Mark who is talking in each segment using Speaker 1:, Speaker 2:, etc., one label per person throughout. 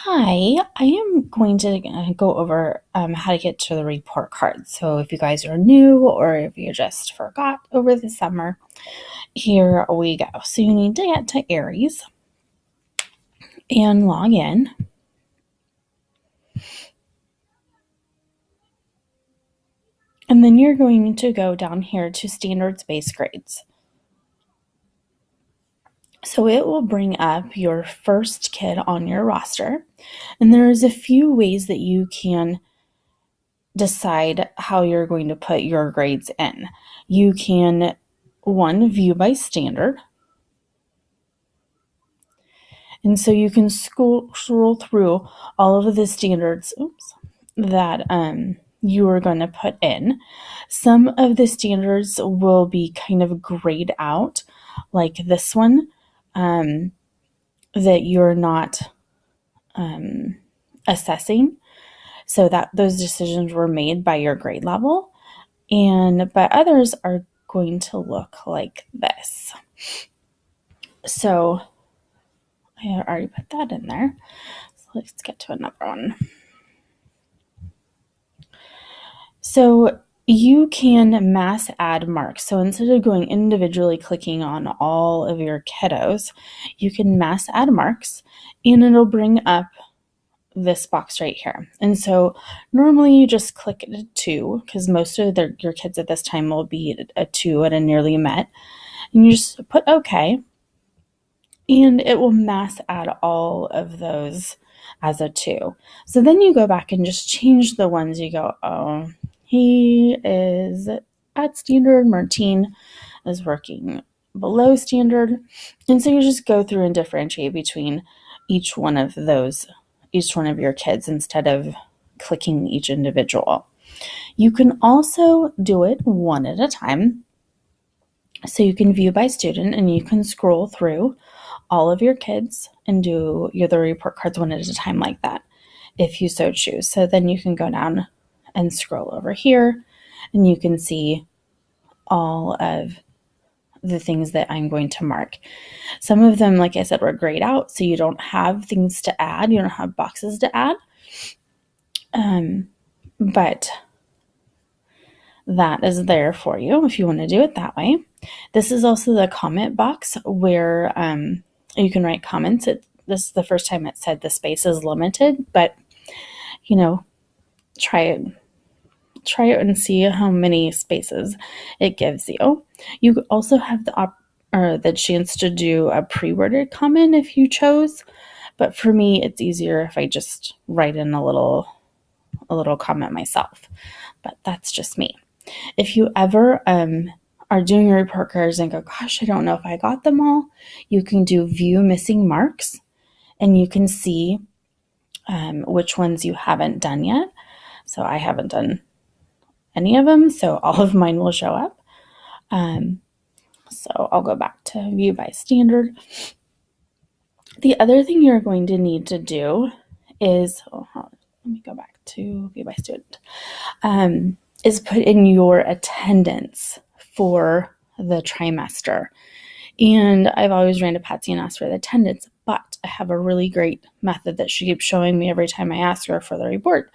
Speaker 1: Hi, I am going to go over how to get to the report card. So if you guys are new or if you just forgot over the summer, here we go. So you need to get to Aries and log in. And then you're going to go down here to standards-based grades. So it will bring up your first kid on your roster. And there's a few ways that you can decide how you're going to put your grades in. You can, one, view by standard. And so you can scroll through all of the standards that you are going to put in. Some of the standards will be kind of grayed out, like this one, that you're not assessing, so that those decisions were made by your grade level, but others are going to look like this. So I already put that in there. So let's get to another one. So you can mass add marks. So instead of going individually clicking on all of your kiddos, you can mass add marks and it'll bring up this box right here. And so normally you just click a 2 because most of your kids at this time will be a 2 at a nearly met. And you just put OK. And it will mass add all of those as a 2. So then you go back and just change the ones you go, oh, he is at standard, Martine is working below standard. And so you just go through and differentiate between each one of your kids instead of clicking each individual. You can also do it one at a time. So you can view by student and you can scroll through all of your kids and do the report cards one at a time like that, if you so choose. So then you can go down and scroll over here and you can see all of the things that I'm going to mark. Some of them, like I said, were grayed out, so you don't have things to add. You don't have boxes to add. But that is there for you if you want to do it that way. This is also the comment box where you can write comments. This is the first time it said the space is limited, but try it and see how many spaces it gives you. You also have the chance to do a pre-worded comment if you chose, but for me it's easier if I just write in a little comment myself, but that's just me. If you ever are doing your report cards and go, gosh, I don't know if I got them all, you can do view missing marks and you can see which ones you haven't done yet. So I haven't done any of them, so all of mine will show up. So I'll go back to view by standard. The other thing you're going to need to do is, let me go back to view by student, is put in your attendance for the trimester. And I've always ran to Patsy and asked for the attendance, but I have a really great method that she keeps showing me every time I ask her for the report.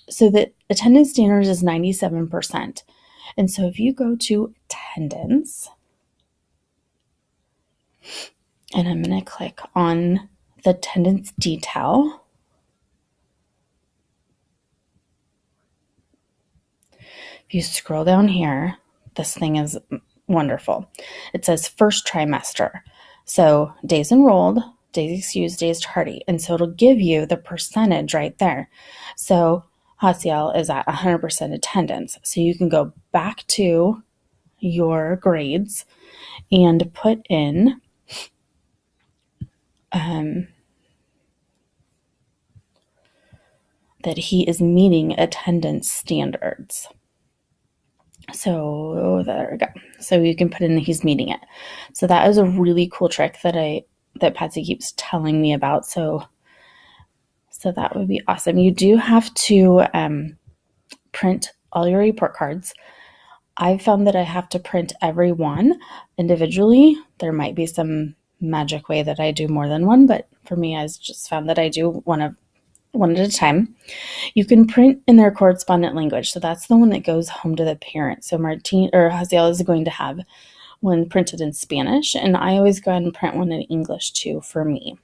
Speaker 1: So the attendance standards is 97%. And so if you go to attendance, and I'm going to click on the attendance detail, if you scroll down here, this thing is wonderful. It says first trimester. So days enrolled, days excused, days tardy. And so it'll give you the percentage right there. So Hasiel is at 100% attendance. So you can go back to your grades and put in that he is meeting attendance standards. So there we go. So you can put in that he's meeting it. So that is a really cool trick that Patsy keeps telling me about. So that would be awesome. You do have to print all your report cards. I've found that I have to print every one individually. There might be some magic way that I do more than one, but for me, I just found that I do one at a time. You can print in their correspondent language. So that's the one that goes home to the parent. So Martine or Haziel is going to have one printed in Spanish, and I always go ahead and print one in English too for me.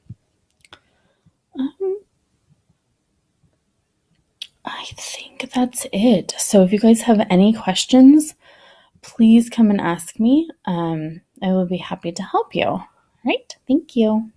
Speaker 1: I think that's it. So if you guys have any questions, please come and ask me. I will be happy to help you. All right. Thank you.